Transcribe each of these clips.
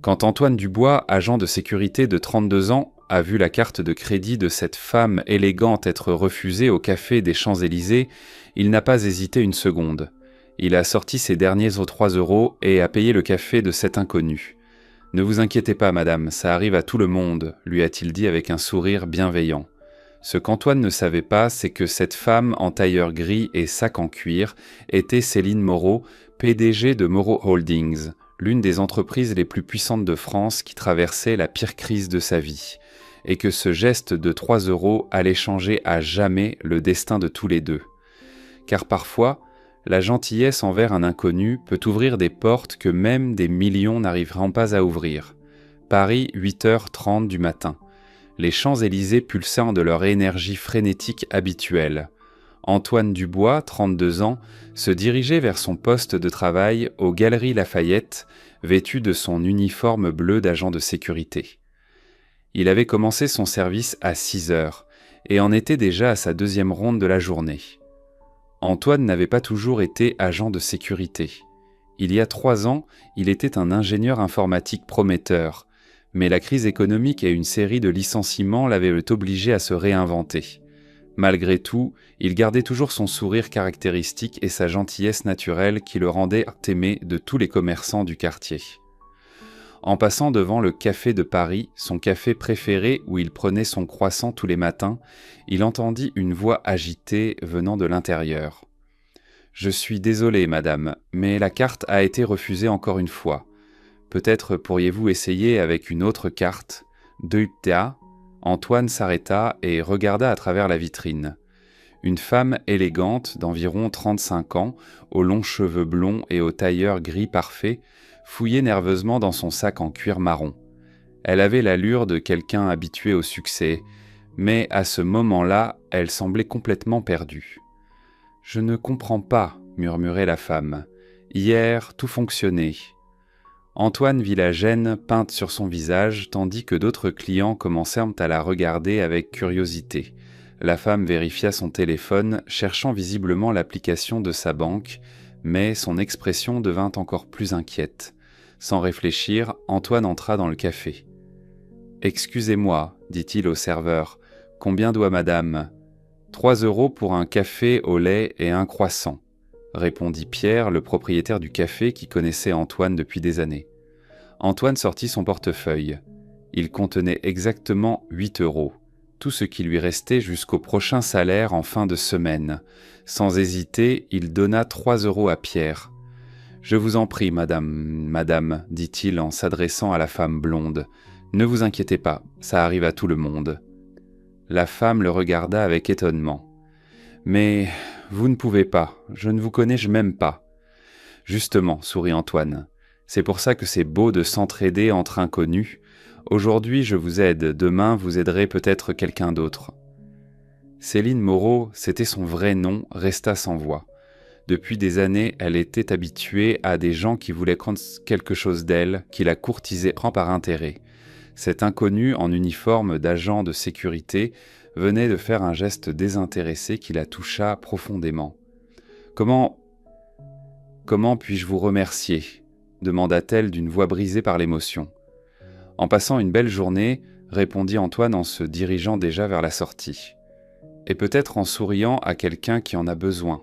Quand Antoine Dubois, agent de sécurité de 32 ans, a vu la carte de crédit de cette femme élégante être refusée au café des Champs-Élysées, il n'a pas hésité une seconde. Il a sorti ses derniers aux 3 € et a payé le café de cet inconnu. « Ne vous inquiétez pas, madame, ça arrive à tout le monde », lui a-t-il dit avec un sourire bienveillant. Ce qu'Antoine ne savait pas, c'est que cette femme en tailleur gris et sac en cuir était Céline Moreau, PDG de Moreau Holdings, l'une des entreprises les plus puissantes de France qui traversait la pire crise de sa vie, et que ce geste de 3 € allait changer à jamais le destin de tous les deux. Car parfois, la gentillesse envers un inconnu peut ouvrir des portes que même des millions n'arriveront pas à ouvrir. Paris, 8h30 du matin. Les Champs-Élysées pulsant de leur énergie frénétique habituelle. Antoine Dubois, 32 ans, se dirigeait vers son poste de travail aux Galeries Lafayette, vêtu de son uniforme bleu d'agent de sécurité. Il avait commencé son service à 6h et en était déjà à sa 2e ronde de la journée. Antoine n'avait pas toujours été agent de sécurité. Il y a 3 ans, il était un ingénieur informatique prometteur, mais la crise économique et une série de licenciements l'avaient obligé à se réinventer. Malgré tout, il gardait toujours son sourire caractéristique et sa gentillesse naturelle qui le rendaient aimé de tous les commerçants du quartier. En passant devant le Café de Paris, son café préféré où il prenait son croissant tous les matins, il entendit une voix agitée venant de l'intérieur. « Je suis désolé, madame, mais la carte a été refusée encore une fois. Peut-être pourriez-vous essayer avec une autre carte ?» Deuta. Antoine s'arrêta et regarda à travers la vitrine. Une femme élégante d'environ 35 ans, aux longs cheveux blonds et au tailleur gris parfait, fouillait nerveusement dans son sac en cuir marron. Elle avait l'allure de quelqu'un habitué au succès, mais à ce moment-là, elle semblait complètement perdue. « Je ne comprends pas, » murmurait la femme. « Hier, tout fonctionnait. » Antoine vit la gêne peinte sur son visage, tandis que d'autres clients commencèrent à la regarder avec curiosité. La femme vérifia son téléphone, cherchant visiblement l'application de sa banque, mais son expression devint encore plus inquiète. Sans réfléchir, Antoine entra dans le café. « Excusez-moi, dit-il au serveur, combien doit madame ? 3 € pour un café au lait et un croissant, répondit Pierre, le propriétaire du café qui connaissait Antoine depuis des années. Antoine sortit son portefeuille. Il contenait exactement 8 €, tout ce qui lui restait jusqu'au prochain salaire en fin de semaine. Sans hésiter, il donna 3 € à Pierre. « Je vous en prie, madame, dit-il en s'adressant à la femme blonde. Ne vous inquiétez pas, ça arrive à tout le monde. » La femme le regarda avec étonnement. « Mais vous ne pouvez pas, je ne vous connais même pas. » « Justement, sourit Antoine, c'est pour ça que c'est beau de s'entraider entre inconnus. Aujourd'hui, je vous aide, demain, vous aiderez peut-être quelqu'un d'autre. » Céline Moreau, c'était son vrai nom, resta sans voix. Depuis des années, elle était habituée à des gens qui voulaient quelque chose d'elle, qui la courtisaient par intérêt. Cet inconnu, en uniforme d'agent de sécurité, venait de faire un geste désintéressé qui la toucha profondément. « Comment puis-je vous remercier ?» demanda-t-elle d'une voix brisée par l'émotion. « En passant une belle journée, » répondit Antoine en se dirigeant déjà vers la sortie. « Et peut-être en souriant à quelqu'un qui en a besoin. »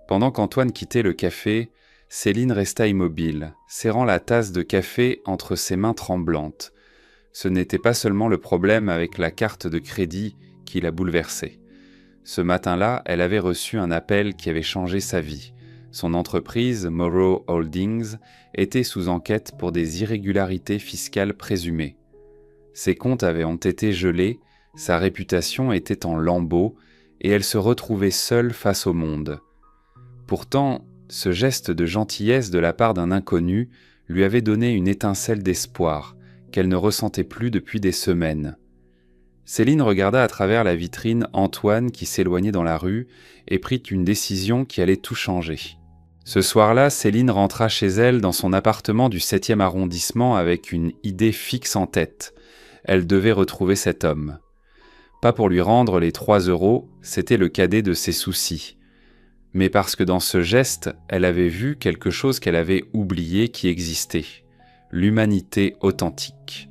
Pendant qu'Antoine quittait le café, Céline resta immobile, serrant la tasse de café entre ses mains tremblantes. Ce n'était pas seulement le problème avec la carte de crédit qui la bouleversait. Ce matin-là, elle avait reçu un appel qui avait changé sa vie. Son entreprise, Moreau Holdings, était sous enquête pour des irrégularités fiscales présumées. Ses comptes ont été gelés, sa réputation était en lambeaux, et elle se retrouvait seule face au monde. Pourtant, ce geste de gentillesse de la part d'un inconnu lui avait donné une étincelle d'espoir, qu'elle ne ressentait plus depuis des semaines. Céline regarda à travers la vitrine Antoine qui s'éloignait dans la rue et prit une décision qui allait tout changer. Ce soir-là, Céline rentra chez elle dans son appartement du 7e arrondissement avec une idée fixe en tête. Elle devait retrouver cet homme. Pas pour lui rendre les 3 €, c'était le cadet de ses soucis. Mais parce que dans ce geste, elle avait vu quelque chose qu'elle avait oublié qui existait. l'humanité authentique.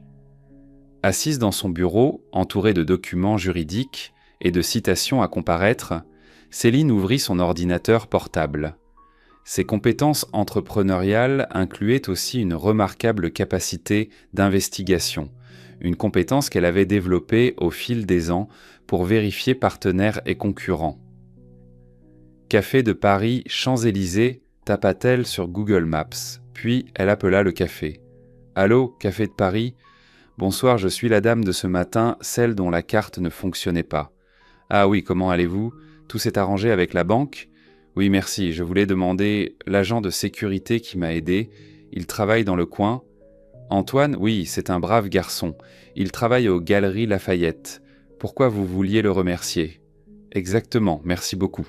Assise dans son bureau, entourée de documents juridiques et de citations à comparaître, Céline ouvrit son ordinateur portable. Ses compétences entrepreneuriales incluaient aussi une remarquable capacité d'investigation, une compétence qu'elle avait développée au fil des ans pour vérifier partenaires et concurrents. Café de Paris, Champs-Élysées, tapa-t-elle sur Google Maps, puis elle appela le café. « Allô, Café de Paris ? Bonsoir, je suis la dame de ce matin, celle dont la carte ne fonctionnait pas. Ah oui, comment allez-vous ? Tout s'est arrangé avec la banque ? Oui, merci, je voulais demander l'agent de sécurité qui m'a aidé. Il travaille dans le coin. Antoine, oui, c'est un brave garçon. Il travaille aux Galeries Lafayette. Pourquoi vous vouliez le remercier ? Exactement, merci beaucoup.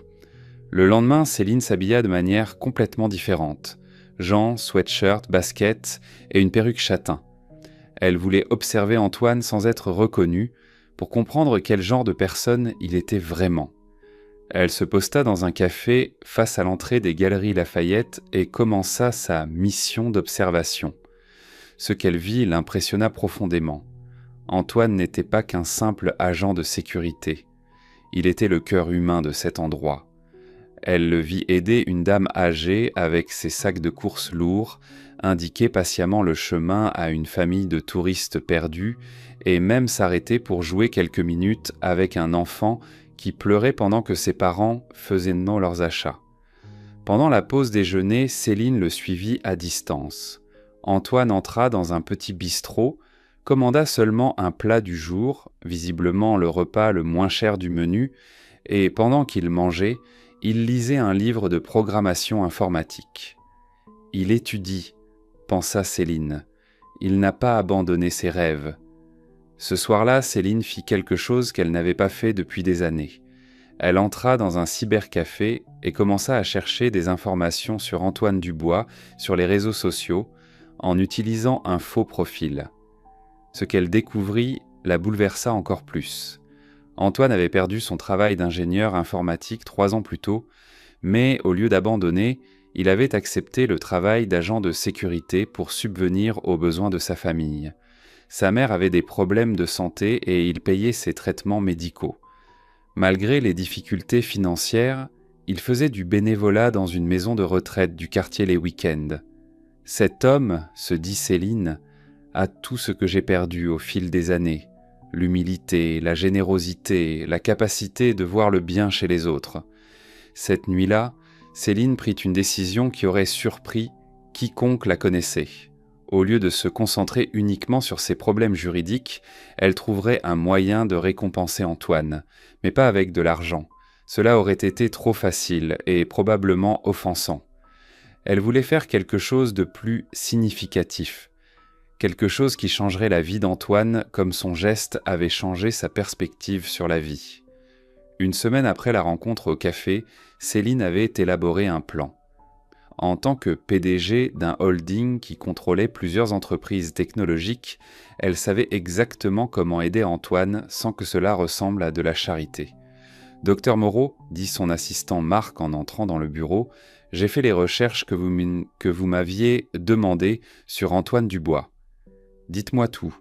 Le lendemain, Céline s'habilla de manière complètement différente. Jean, sweatshirt, basket et une perruque châtain. Elle voulait observer Antoine sans être reconnue pour comprendre quel genre de personne il était vraiment. Elle se posta dans un café face à l'entrée des Galeries Lafayette et commença sa mission d'observation. Ce qu'elle vit l'impressionna profondément. Antoine n'était pas qu'un simple agent de sécurité. Il était le cœur humain de cet endroit. Elle le vit aider une dame âgée avec ses sacs de courses lourds, indiquer patiemment le chemin à une famille de touristes perdus et même s'arrêter pour jouer quelques minutes avec un enfant qui pleurait pendant que ses parents faisaient leurs achats. Pendant la pause déjeuner, Céline le suivit à distance. Antoine entra dans un petit bistrot, commanda seulement un plat du jour, visiblement le repas le moins cher du menu, et pendant qu'il mangeait, il lisait un livre de programmation informatique. « Il étudie », pensa Céline. « Il n'a pas abandonné ses rêves. » Ce soir-là, Céline fit quelque chose qu'elle n'avait pas fait depuis des années. Elle entra dans un cybercafé et commença à chercher des informations sur Antoine Dubois sur les réseaux sociaux en utilisant un faux profil. Ce qu'elle découvrit la bouleversa encore plus. Antoine avait perdu son travail d'ingénieur informatique 3 ans plus tôt, mais au lieu d'abandonner, il avait accepté le travail d'agent de sécurité pour subvenir aux besoins de sa famille. Sa mère avait des problèmes de santé et il payait ses traitements médicaux. Malgré les difficultés financières, il faisait du bénévolat dans une maison de retraite du quartier les week-ends. Cet homme, se dit Céline, a tout ce que j'ai perdu au fil des années. L'humilité, la générosité, la capacité de voir le bien chez les autres. Cette nuit-là, Céline prit une décision qui aurait surpris quiconque la connaissait. Au lieu de se concentrer uniquement sur ses problèmes juridiques, elle trouverait un moyen de récompenser Antoine, mais pas avec de l'argent. Cela aurait été trop facile et probablement offensant. Elle voulait faire quelque chose de plus significatif. Quelque chose qui changerait la vie d'Antoine comme son geste avait changé sa perspective sur la vie. Une semaine après la rencontre au café, Céline avait élaboré un plan. En tant que PDG d'un holding qui contrôlait plusieurs entreprises technologiques, elle savait exactement comment aider Antoine sans que cela ressemble à de la charité. « Docteur Moreau, dit son assistant Marc en entrant dans le bureau, j'ai fait les recherches que vous m'aviez demandées sur Antoine Dubois. Dites-moi tout.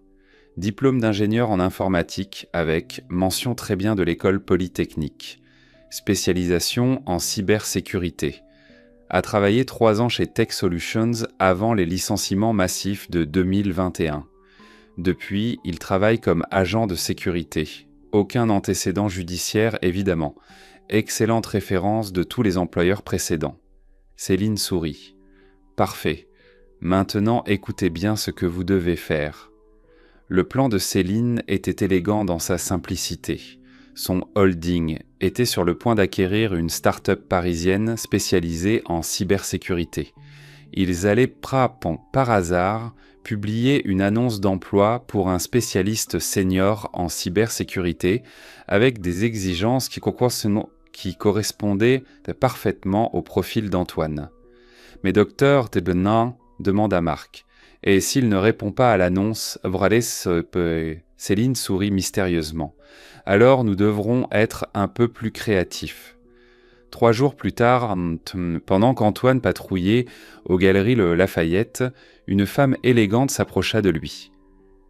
Diplôme d'ingénieur en informatique avec mention très bien de l'école polytechnique. Spécialisation en cybersécurité. A travaillé 3 ans chez Tech Solutions avant les licenciements massifs de 2021. Depuis, il travaille comme agent de sécurité. Aucun antécédent judiciaire, évidemment. Excellente référence de tous les employeurs précédents. » Céline sourit. « Parfait. Maintenant, écoutez bien ce que vous devez faire. » Le plan de Céline était élégant dans sa simplicité. Son holding était sur le point d'acquérir une start-up parisienne spécialisée en cybersécurité. Ils allaient par hasard publier une annonce d'emploi pour un spécialiste senior en cybersécurité avec des exigences qui correspondaient parfaitement au profil d'Antoine. « Mais docteur Tebenin, demanda Marc. Et s'il ne répond pas à l'annonce, Céline sourit mystérieusement. Alors nous devrons être un peu plus créatifs. 3 jours plus tard, pendant qu'Antoine patrouillait aux Galeries Le Lafayette, une femme élégante s'approcha de lui.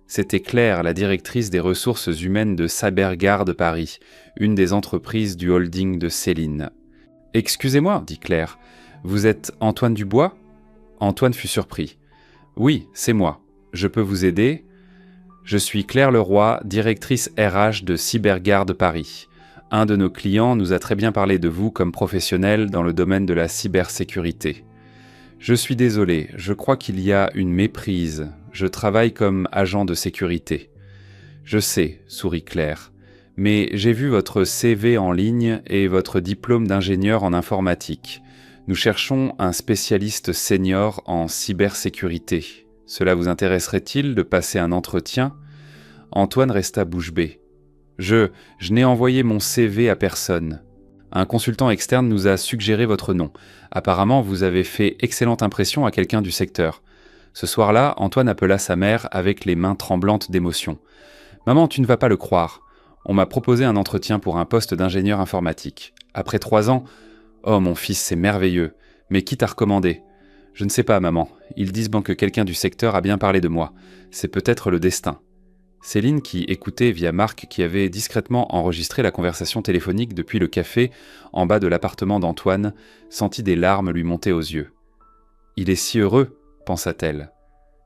C'était Claire, la directrice des ressources humaines de Cybergarde Paris, une des entreprises du holding de Céline. « Excusez-moi, dit Claire, vous êtes Antoine Dubois ?» Antoine fut surpris. « Oui, c'est moi. Je peux vous aider ? Je suis Claire Leroy, directrice RH de Cybergarde Paris. Un de nos clients nous a très bien parlé de vous comme professionnel dans le domaine de la cybersécurité. Je suis désolé, je crois qu'il y a une méprise. Je travaille comme agent de sécurité. » « Je sais, sourit Claire, mais j'ai vu votre CV en ligne et votre diplôme d'ingénieur en informatique. Nous cherchons un spécialiste senior en cybersécurité. Cela vous intéresserait-il de passer un entretien ? » Antoine resta bouche bée. Je n'ai envoyé mon CV à personne. Un consultant externe nous a suggéré votre nom. Apparemment, vous avez fait excellente impression à quelqu'un du secteur. Ce soir-là, Antoine appela sa mère avec les mains tremblantes d'émotion. « Maman, tu ne vas pas le croire. On m'a proposé un entretien pour un poste d'ingénieur informatique. Après 3 ans, oh mon fils, c'est merveilleux. Mais qui t'a recommandé ? Je ne sais pas, maman. Ils disent bon que quelqu'un du secteur a bien parlé de moi. C'est peut-être le destin. » Céline, qui écoutait via Marc, qui avait discrètement enregistré la conversation téléphonique depuis le café en bas de l'appartement d'Antoine, sentit des larmes lui monter aux yeux. « Il est si heureux, pensa-t-elle.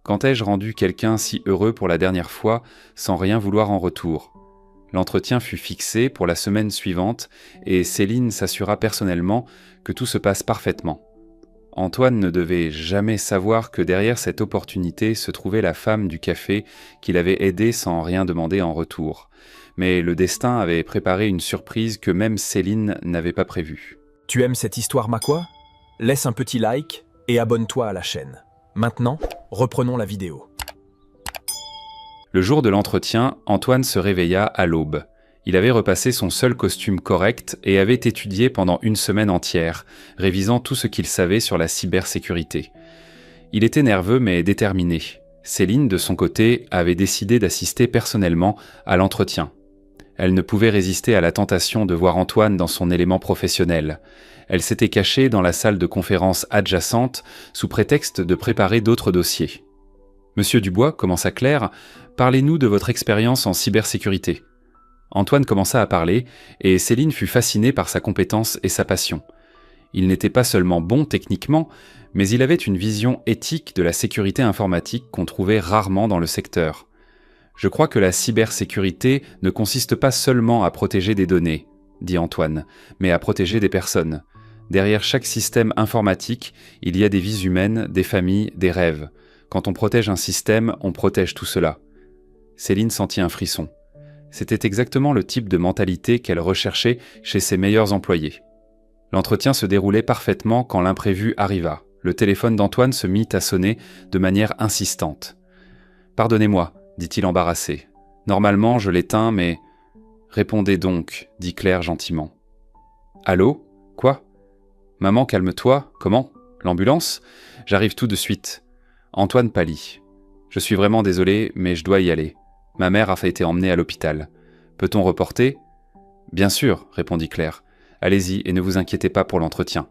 Quand ai-je rendu quelqu'un si heureux pour la dernière fois, sans rien vouloir en retour ? L'entretien fut fixé pour la semaine suivante et Céline s'assura personnellement que tout se passe parfaitement. Antoine ne devait jamais savoir que derrière cette opportunité se trouvait la femme du café qu'il avait aidée sans rien demander en retour. Mais le destin avait préparé une surprise que même Céline n'avait pas prévue. Tu aimes cette histoire Makwa ? Laisse un petit like et abonne-toi à la chaîne. Maintenant, reprenons la vidéo. Le jour de l'entretien, Antoine se réveilla à l'aube. Il avait repassé son seul costume correct et avait étudié pendant 1 semaine entière, révisant tout ce qu'il savait sur la cybersécurité. Il était nerveux mais déterminé. Céline, de son côté, avait décidé d'assister personnellement à l'entretien. Elle ne pouvait résister à la tentation de voir Antoine dans son élément professionnel. Elle s'était cachée dans la salle de conférence adjacente sous prétexte de préparer d'autres dossiers. « Monsieur Dubois, commença Claire, parlez-nous de votre expérience en cybersécurité. » Antoine commença à parler, et Céline fut fascinée par sa compétence et sa passion. Il n'était pas seulement bon techniquement, mais il avait une vision éthique de la sécurité informatique qu'on trouvait rarement dans le secteur. « Je crois que la cybersécurité ne consiste pas seulement à protéger des données, dit Antoine, mais à protéger des personnes. Derrière chaque système informatique, il y a des vies humaines, des familles, des rêves. Quand on protège un système, on protège tout cela. » Céline sentit un frisson. C'était exactement le type de mentalité qu'elle recherchait chez ses meilleurs employés. L'entretien se déroulait parfaitement quand l'imprévu arriva. Le téléphone d'Antoine se mit à sonner de manière insistante. « Pardonnez-moi, dit-il embarrassé. Normalement, je l'éteins, mais... » « Répondez donc, dit Claire gentiment. « Allô ? Quoi ? Maman, calme-toi. Comment ? L'ambulance ? J'arrive tout de suite. » Antoine pâlit. « Je suis vraiment désolé, mais je dois y aller. Ma mère a été emmenée à l'hôpital. Peut-on reporter ? » « Bien sûr, répondit Claire. Allez-y et ne vous inquiétez pas pour l'entretien. »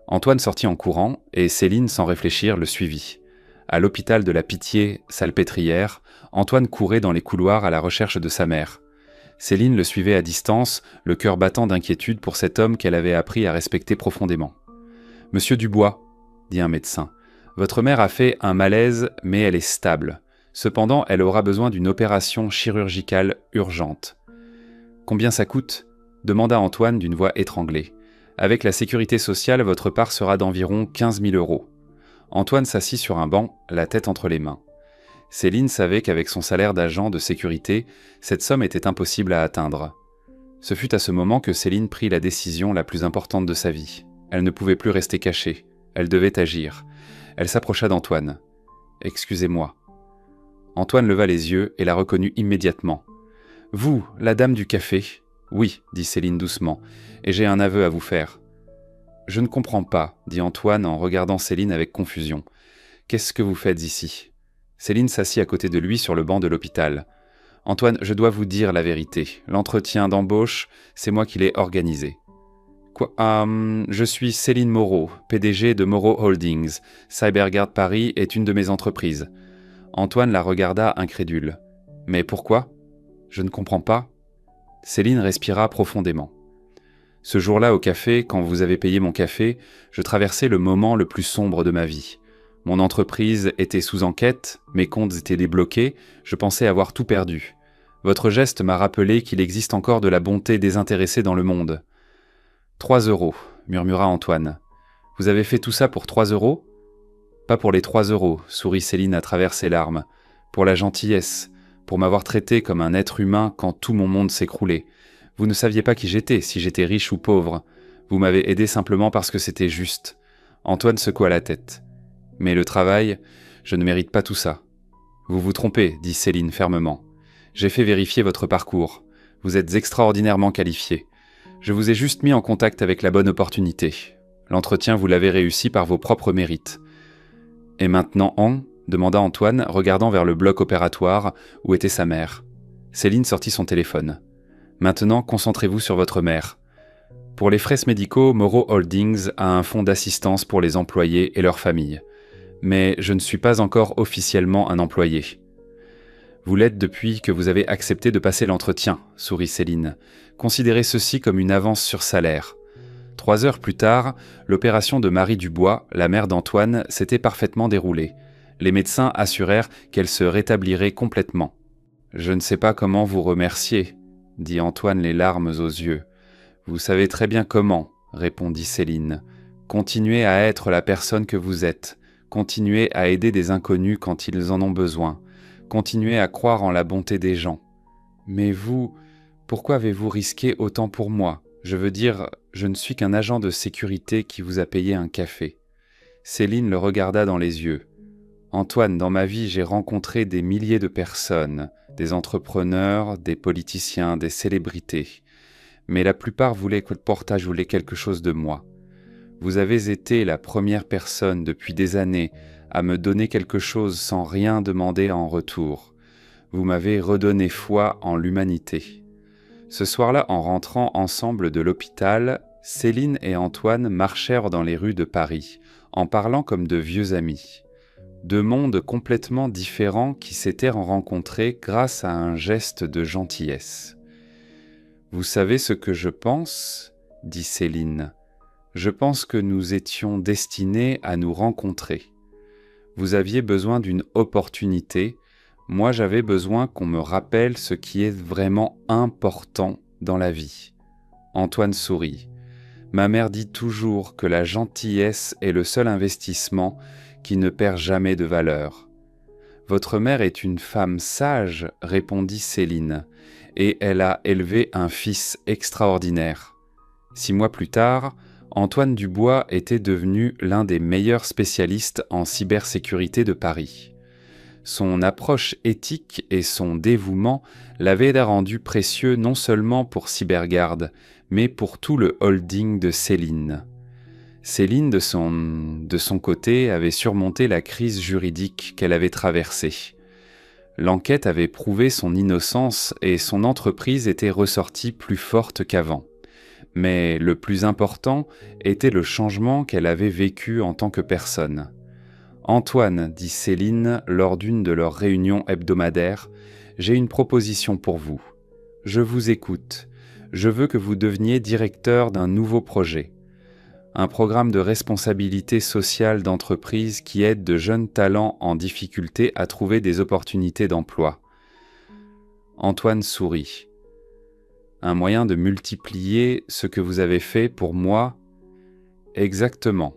Antoine sortit en courant et Céline, sans réfléchir, le suivit. À l'hôpital de la Pitié-Salpêtrière, Antoine courait dans les couloirs à la recherche de sa mère. Céline le suivait à distance, le cœur battant d'inquiétude pour cet homme qu'elle avait appris à respecter profondément. « Monsieur Dubois, dit un médecin, votre mère a fait un malaise, mais elle est stable. Cependant, elle aura besoin d'une opération chirurgicale urgente. »« Combien ça coûte ?» demanda Antoine d'une voix étranglée. « Avec la sécurité sociale, votre part sera d'environ 15 000 €. Antoine s'assit sur un banc, la tête entre les mains. Céline savait qu'avec son salaire d'agent de sécurité, cette somme était impossible à atteindre. Ce fut à ce moment que Céline prit la décision la plus importante de sa vie. Elle ne pouvait plus rester cachée. Elle devait agir. Elle s'approcha d'Antoine. « Excusez-moi. » Antoine leva les yeux et la reconnut immédiatement. « Vous, la dame du café ?»« Oui, dit Céline doucement, et j'ai un aveu à vous faire. »« Je ne comprends pas, dit Antoine en regardant Céline avec confusion. Qu'est-ce que vous faites ici ?» Céline s'assit à côté de lui sur le banc de l'hôpital. « Antoine, je dois vous dire la vérité. L'entretien d'embauche, c'est moi qui l'ai organisé. » Quoi? Je suis Céline Moreau, PDG de Moreau Holdings. CyberGuard Paris est une de mes entreprises. Antoine la regarda incrédule. Mais pourquoi? Je ne comprends pas. Céline respira profondément. Ce jour-là au café, quand vous avez payé mon café, je traversais le moment le plus sombre de ma vie. Mon entreprise était sous enquête, mes comptes étaient débloqués, je pensais avoir tout perdu. Votre geste m'a rappelé qu'il existe encore de la bonté désintéressée dans le monde. 3 €, murmura Antoine. Vous avez fait tout ça pour 3 €? Pas pour les 3 €, sourit Céline à travers ses larmes. Pour la gentillesse, pour m'avoir traité comme un être humain quand tout mon monde s'écroulait. Vous ne saviez pas qui j'étais, si j'étais riche ou pauvre. Vous m'avez aidé simplement parce que c'était juste. Antoine secoua la tête. Mais le travail, je ne mérite pas tout ça. Vous vous trompez, dit Céline fermement. J'ai fait vérifier votre parcours. Vous êtes extraordinairement qualifié. Je vous ai juste mis en contact avec la bonne opportunité. L'entretien, vous l'avez réussi par vos propres mérites. Et maintenant, demanda Antoine, regardant vers le bloc opératoire où était sa mère. Céline sortit son téléphone. Maintenant, concentrez-vous sur votre mère. Pour les frais médicaux, Moreau Holdings a un fonds d'assistance pour les employés et leurs familles. Mais je ne suis pas encore officiellement un employé. Vous l'êtes depuis que vous avez accepté de passer l'entretien, sourit Céline. Considérez ceci comme une avance sur salaire. 3 heures plus tard, l'opération de Marie Dubois, la mère d'Antoine, s'était parfaitement déroulée. Les médecins assurèrent qu'elle se rétablirait complètement. Je ne sais pas comment vous remercier, dit Antoine les larmes aux yeux. Vous savez très bien comment, répondit Céline. Continuez à être la personne que vous êtes. Continuez à aider des inconnus quand ils en ont besoin. Continuez à croire en la bonté des gens. Mais vous, pourquoi avez-vous risqué autant pour moi? Je veux dire, je ne suis qu'un agent de sécurité qui vous a payé un café. Céline le regarda dans les yeux. Antoine, dans ma vie, j'ai rencontré des milliers de personnes, des entrepreneurs, des politiciens, des célébrités. Mais la plupart voulaient que le portage voulait quelque chose de moi. Vous avez été la première personne depuis des années à me donner quelque chose sans rien demander en retour. Vous m'avez redonné foi en l'humanité. Ce soir-là, en rentrant ensemble de l'hôpital, Céline et Antoine marchèrent dans les rues de Paris, en parlant comme de vieux amis. Deux mondes complètement différents qui s'étaient rencontrés grâce à un geste de gentillesse. « Vous savez ce que je pense ?» dit Céline. « Je pense que nous étions destinés à nous rencontrer. Vous aviez besoin d'une opportunité, moi j'avais besoin qu'on me rappelle ce qui est vraiment important dans la vie. » Antoine sourit. « Ma mère dit toujours que la gentillesse est le seul investissement qui ne perd jamais de valeur. »« Votre mère est une femme sage, » répondit Céline, « et elle a élevé un fils extraordinaire. » 6 mois plus tard, Antoine Dubois était devenu l'un des meilleurs spécialistes en cybersécurité de Paris. Son approche éthique et son dévouement l'avaient rendu précieux non seulement pour CyberGuard, mais pour tout le holding de Céline. Céline, de son côté, avait surmonté la crise juridique qu'elle avait traversée. L'enquête avait prouvé son innocence et son entreprise était ressortie plus forte qu'avant. Mais le plus important était le changement qu'elle avait vécu en tant que personne. « Antoine, dit Céline lors d'une de leurs réunions hebdomadaires, j'ai une proposition pour vous. Je vous écoute. Je veux que vous deveniez directeur d'un nouveau projet. Un programme de responsabilité sociale d'entreprise qui aide de jeunes talents en difficulté à trouver des opportunités d'emploi. » Antoine sourit. « Un moyen de multiplier ce que vous avez fait pour moi ? » Exactement.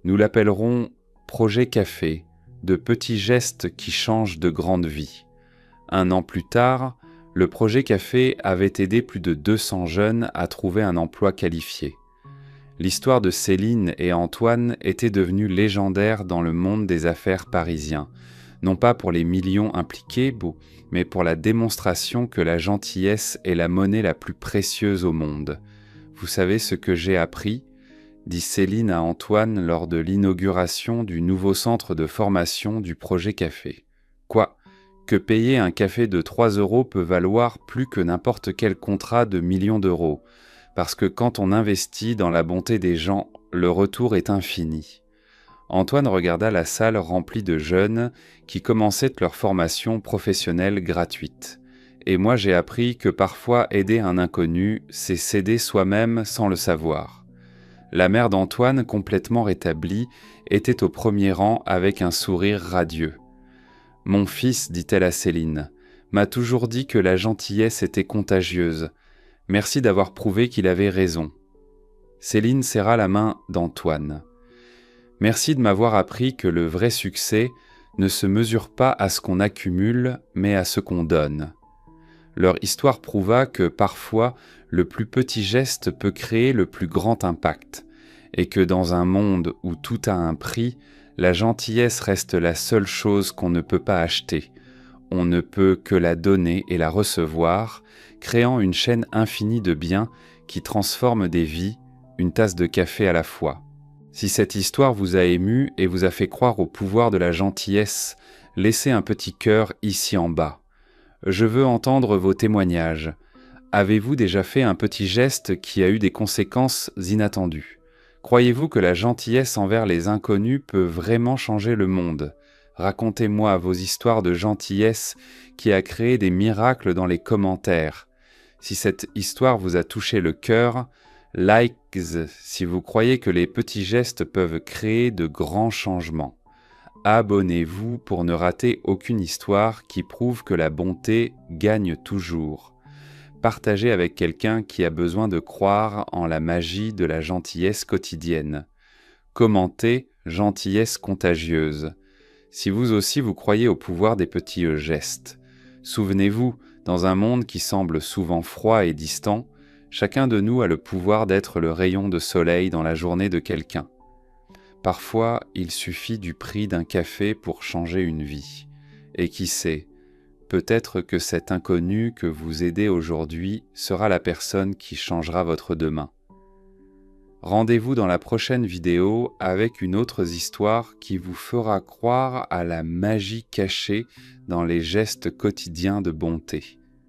Nous l'appellerons Projet Café, de petits gestes qui changent de grandes vies. 1 an plus tard, le Projet Café avait aidé plus de 200 jeunes à trouver un emploi qualifié. L'histoire de Céline et Antoine était devenue légendaire dans le monde des affaires parisien, non pas pour les millions impliqués, mais pour la démonstration que la gentillesse est la monnaie la plus précieuse au monde. Vous savez ce que j'ai appris ? Dit Céline à Antoine lors de l'inauguration du nouveau centre de formation du Projet Café. Quoi ? Que payer un café de 3 € peut valoir plus que n'importe quel contrat de millions d'euros. parce que quand on investit dans la bonté des gens, le retour est infini. Antoine regarda la salle remplie de jeunes qui commençaient leur formation professionnelle gratuite. Et moi j'ai appris que parfois aider un inconnu, c'est s'aider soi-même sans le savoir. La mère d'Antoine, complètement rétablie, était au premier rang avec un sourire radieux. « Mon fils, dit-elle à Céline, m'a toujours dit que la gentillesse était contagieuse. Merci d'avoir prouvé qu'il avait raison. » Céline serra la main d'Antoine. « Merci de m'avoir appris que le vrai succès ne se mesure pas à ce qu'on accumule, mais à ce qu'on donne. » Leur histoire prouva que parfois, le plus petit geste peut créer le plus grand impact, et que dans un monde où tout a un prix, la gentillesse reste la seule chose qu'on ne peut pas acheter. On ne peut que la donner et la recevoir, créant une chaîne infinie de biens qui transforment des vies, une tasse de café à la fois. Si cette histoire vous a ému et vous a fait croire au pouvoir de la gentillesse, laissez un petit cœur ici en bas. Je veux entendre vos témoignages. Avez-vous déjà fait un petit geste qui a eu des conséquences inattendues? Croyez-vous que la gentillesse envers les inconnus peut vraiment changer le monde? Racontez-moi vos histoires de gentillesse qui a créé des miracles dans les commentaires. Si cette histoire vous a touché le cœur, likes si vous croyez que les petits gestes peuvent créer de grands changements. Abonnez-vous pour ne rater aucune histoire qui prouve que la bonté gagne toujours. Partagez avec quelqu'un qui a besoin de croire en la magie de la gentillesse quotidienne. Commentez « Gentillesse contagieuse ». Si vous aussi vous croyez au pouvoir des petits gestes. Souvenez-vous, dans un monde qui semble souvent froid et distant, chacun de nous a le pouvoir d'être le rayon de soleil dans la journée de quelqu'un. Parfois, il suffit du prix d'un café pour changer une vie. Et qui sait, peut-être que cet inconnu que vous aidez aujourd'hui sera la personne qui changera votre demain. Rendez-vous dans la prochaine vidéo avec une autre histoire qui vous fera croire à la magie cachée dans les gestes quotidiens de bonté.